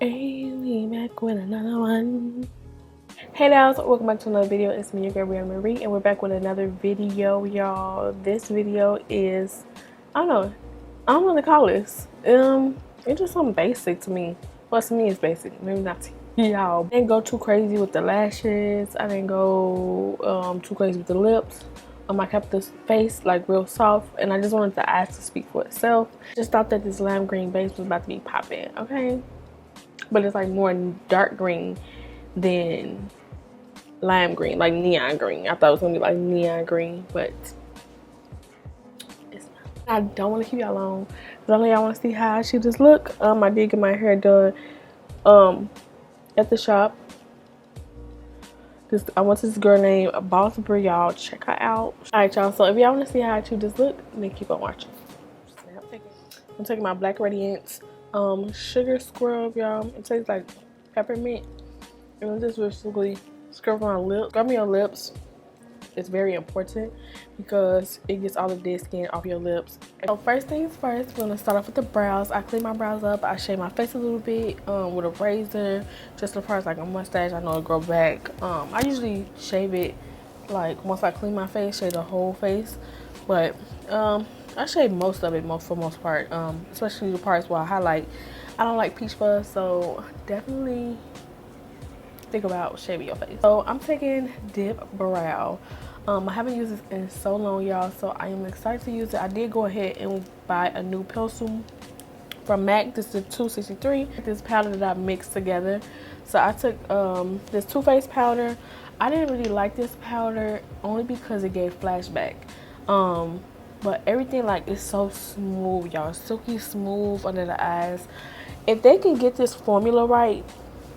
Hey, we back with another one. Hey guys, welcome back to another video. It's me, your girl Briana Marie, and we're back with another video, y'all. This video is, I don't know what to call this. It's just something basic to me. Well, to me, it's basic. Maybe not to y'all. I didn't go too crazy with the lashes. I didn't go too crazy with the lips. I kept the face like real soft, and I just wanted the eyes to speak for itself. Just thought that this lime green base was about to be popping, okay? But it's like more dark green than lime green, like neon green. I thought it was gonna be like neon green, but it's not. I don't want to keep y'all long because I know y'all want to see how I shoot this look. I did get my hair done at the shop. I went to this girl named Boss Brie, y'all. Check her out. Alright, y'all. So if y'all want to see how I shoot this look, then keep on watching. I'm taking my Black Radiance sugar scrub, y'all. It tastes like peppermint. And I'm just basically scrub my lips. Scrub your lips. It's very important because it gets all the dead skin off your lips. So first things first, we're gonna start off with the brows. I clean my brows up. I shave my face a little bit with a razor, just the parts like a mustache. I know it'll grow back. I usually shave it like once I clean my face, shave the whole face. But I shave most of it, for most part, especially the parts where I highlight. I don't like peach fuzz, so definitely think about shaving your face. So I'm taking Dip Brow. I haven't used this in so long, y'all, so I am excited to use it. I did go ahead and buy a new pencil from MAC. This is the 263. This powder that I mixed together. So I took this Too Faced powder. I didn't really like this powder only because it gave flashback. But everything like is so smooth, y'all. Silky smooth under the eyes. If they can get this formula right,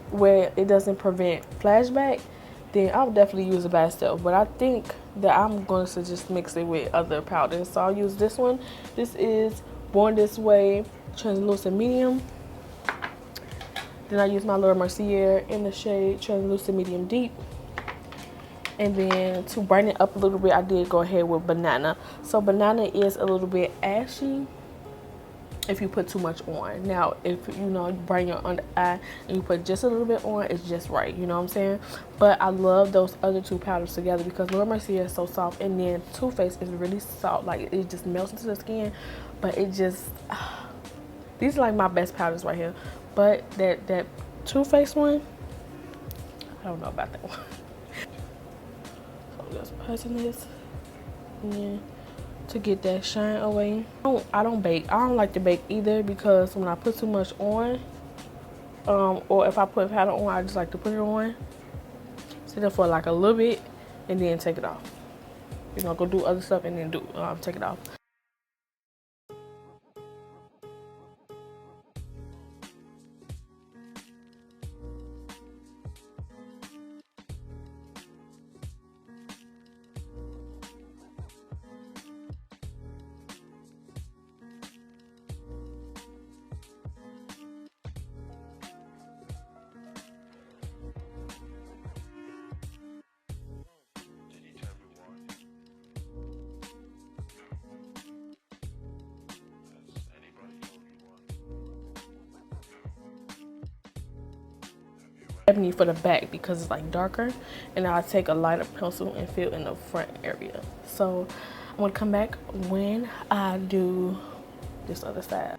where it doesn't prevent flashback, then I'll definitely use it by itself. But I think that I'm going to just mix it with other powders. So I'll use this one. This is Born This Way Translucent Medium. Then I use my little Mercier in the shade Translucent Medium Deep. And then to brighten it up a little bit, I did go ahead with Banana. So Banana is a little bit ashy if you put too much on. Now, if you brighten your under eye and you put just a little bit on, it's just right, you know what I'm saying? But I love those other two powders together because Laura Mercier is so soft, and then Too Faced is really soft, like it just melts into the skin. But it just these are like my best powders right here. But that Too Faced one, I don't know about that one. So just pressing this and to get that shine away. I don't bake. I don't like to bake either because when I put too much on, or if I put powder on, I just like to put it on, sit there for like a little bit, and then take it off. You know, go do other stuff and then take it off. Ebony for the back because it's like darker, and I'll take a lighter pencil and fill in the front area. So I'm gonna come back when I do this other side.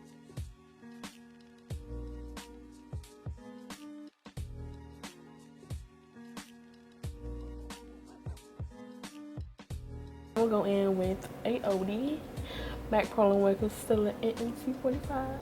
I'm gonna go in with a OD MAC Pro Longwear Concealer in NC45.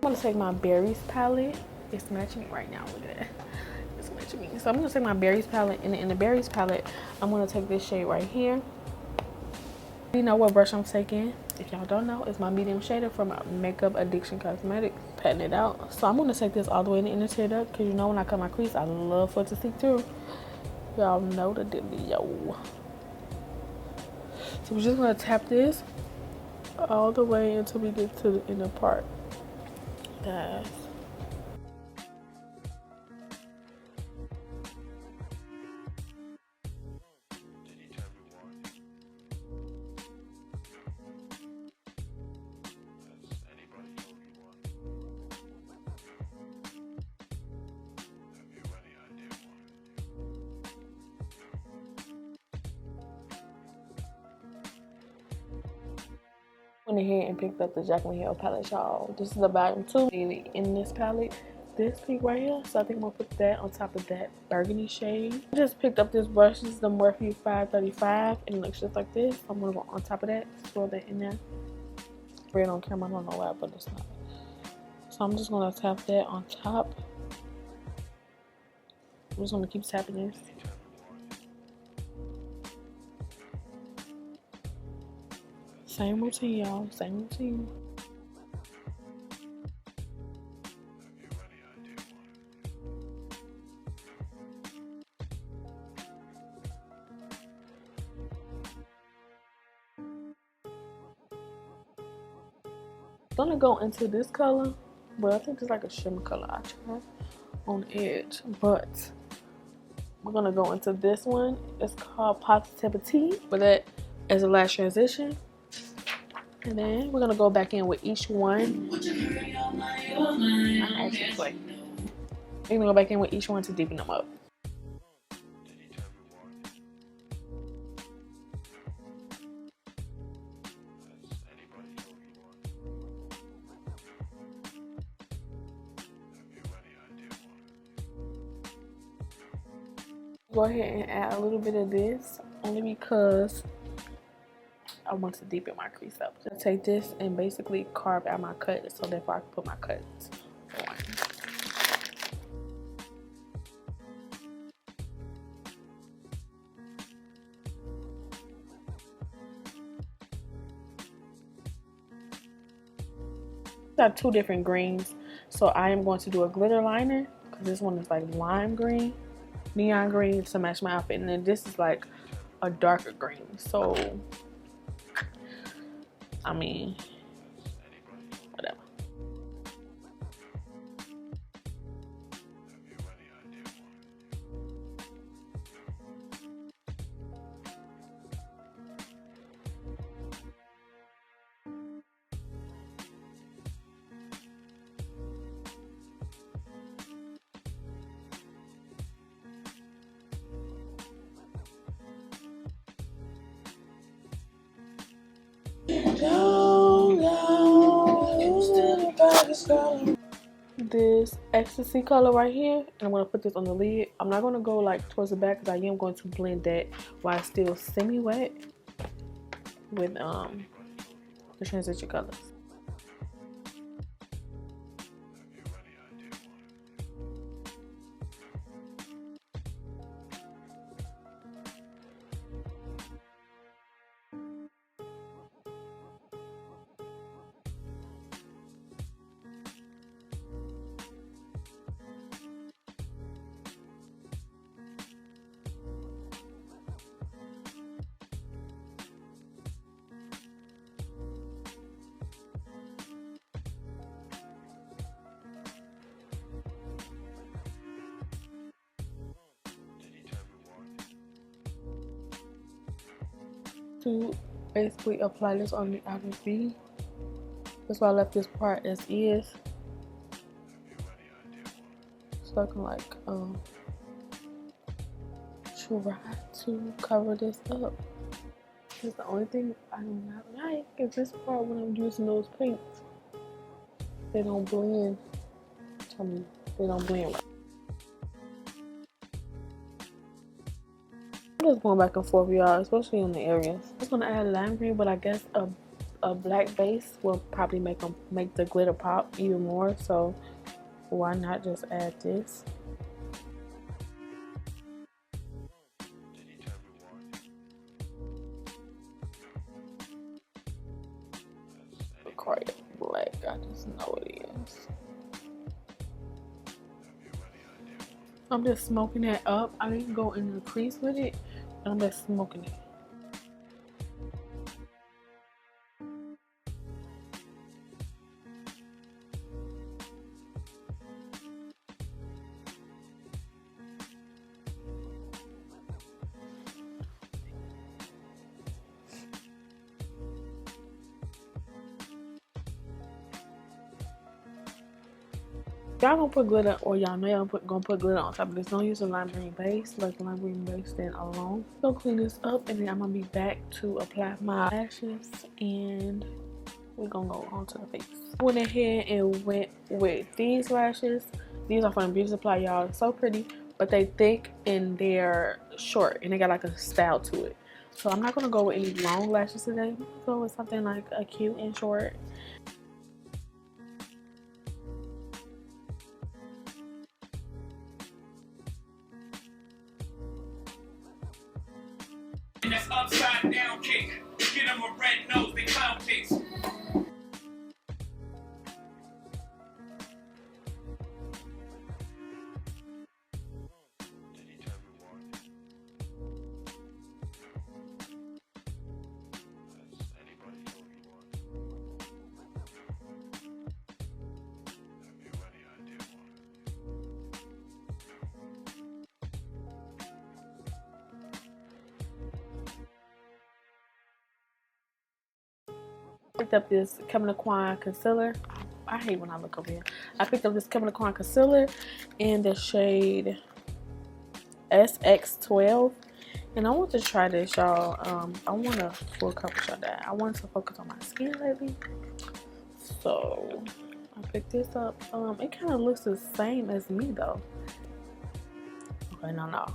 I'm gonna take my berries palette. It's matching right now. Look at that. It's matching me. So I'm gonna take my berries palette, and in the berries palette, I'm gonna take this shade right here. You know what brush I'm taking? If y'all don't know, it's my medium shader from Makeup Addiction Cosmetics. Patting it out. So I'm gonna take this all the way in the inner tear duct, because you know when I cut my crease, I love for it to see through. Y'all know the dealio. So we're just gonna tap this all the way until we get to the inner part, guys. Went ahead and picked up the Jaclylin palette, y'all. This is the volume 2 in this palette. This pink right here, so I think I'm gonna put that on top of that burgundy shade. I just picked up this brush. This is the Morphe 535, and it looks just like this. I'm gonna go on top of that, swirl that in there. Red on camera, I don't know why, but it's not. So I'm just gonna tap that on top. I'm just gonna keep tapping this. Same routine, y'all. Same routine. I'm gonna go into this color, but I think it's like a shimmer color I tried on the edge. But we're gonna go into this one. It's called Postivi-tea, but that as a last transition. And then we're gonna go back in with each one. I actually play. We're gonna go back in with each one to deepen them up. Go ahead and add a little bit of this, only because I want to deepen my crease up. Just take this and basically carve out my cut, so therefore I can put my cuts on. Got two different greens, so I am going to do a glitter liner because this one is like lime green, neon green to match my outfit, and then this is like a darker green. So I mean, whatever. This Ecstasy color right here, and I'm going to put this on the lid. I'm not going to go like towards the back because I am going to blend that while it's still semi-wet with the transition colors. To basically apply this on the outer V. That's why I left this part as is, so I can like try to cover this up. Because the only thing I do not like is this part when I'm using those paints. They don't blend. Tell me, they don't blend right. I'm just going back and forth, y'all, especially in the areas. I was gonna add lime green, but I guess a a black base will probably make the glitter pop even more. So why not just add this? Quite black, I just know it is. I'm just smoking that up. I didn't go in the crease with it, but I'm just smoking it. Y'all gonna put glitter, or y'all know y'all gonna put glitter on top of this. Don't use a lime green base. Let the lime green base stand alone. Gonna clean this up, and then I'm gonna be back to apply my lashes, and we're gonna go on to the face. I went ahead and went with these lashes. These are from Beauty Supply, y'all. They're so pretty, but they thick and they're short, and they got like a style to it. So I'm not gonna go with any long lashes today. I'm gonna go with something like a cute and short. And that's upside down kick. Get them a red nose, they clown pics. Picked up this Kevyn concealer. I hate when I look over here. I picked up this Kevyn concealer in the shade SX12, and I want to try this, y'all. I want to full coverage of that. I wanted to focus on my skin lately, so I picked this up. It kind of looks the same as me though. Okay, no,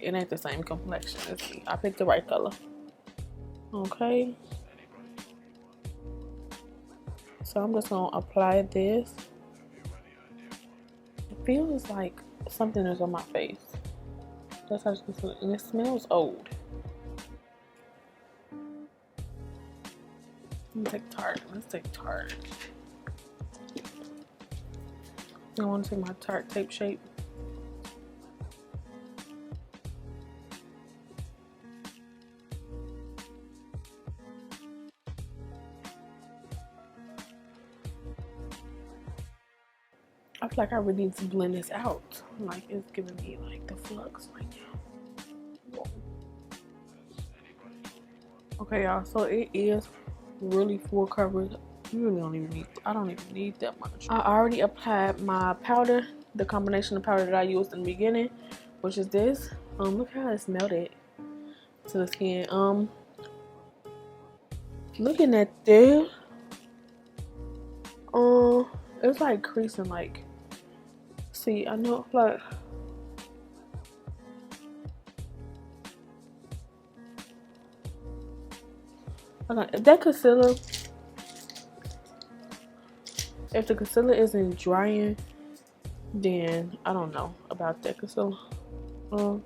it ain't the same complexion as me. I picked the right color. Okay, so I'm just gonna apply this. It feels like something is on my face. That's how it feels, and it smells old. Let me take Tarte. Let's take Tarte. I want to take my Tarte Tape Shape. I feel like I really need to blend this out. Like, it's giving me like the flux right now. Whoa. Okay, y'all, so it is really full coverage. You really don't even need, I don't even need that much. I already applied my powder, the combination of powder that I used in the beginning, which is this. Look how it's melted to the skin. Looking at this, it's like creasing, like, see, I know, like, okay, if that concealer, if the concealer isn't drying, then I don't know about that concealer. I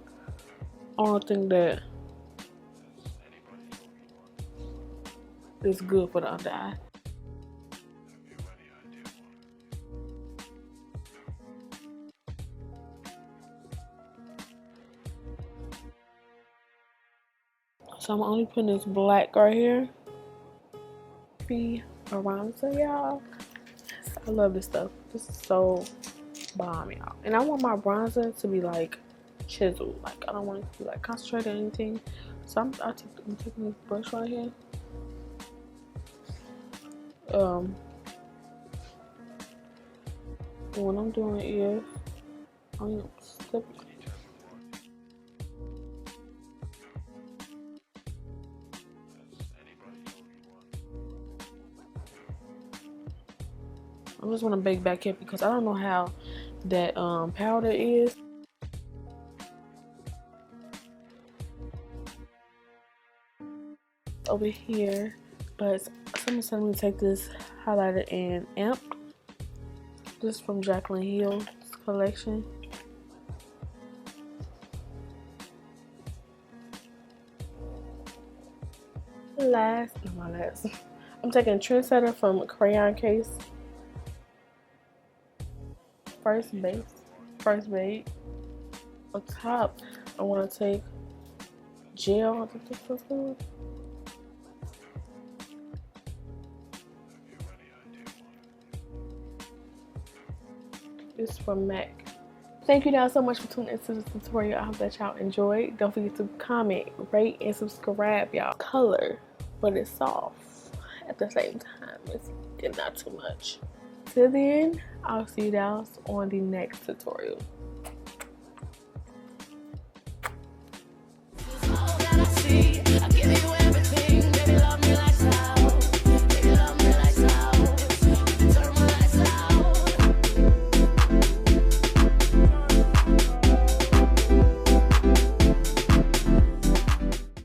don't think that it's good for the under eye. So I'm only putting this black right here. Be around, so y'all, I love this stuff. This is so bomb, y'all. And I want my bronzer to be like chiseled. Like, I don't want it to be like concentrated or anything. So I'm taking this brush right here. What I'm doing is I'm slipping. I just want to bake back here because I don't know how that powder is. over here, but someone told me to take this highlighter in Amp. This is from Jaclylin Hill's collection. I'm taking Trendsetter from Crayon Case. First base. On top, I want to take gel. I think this is good. It's from MAC. Thank you guys so much for tuning into this tutorial. I hope that y'all enjoyed. Don't forget to comment, rate, and subscribe, y'all. Color, but it's soft at the same time. It's not too much. Till then, I'll see you guys on the next tutorial. All that I see, I give you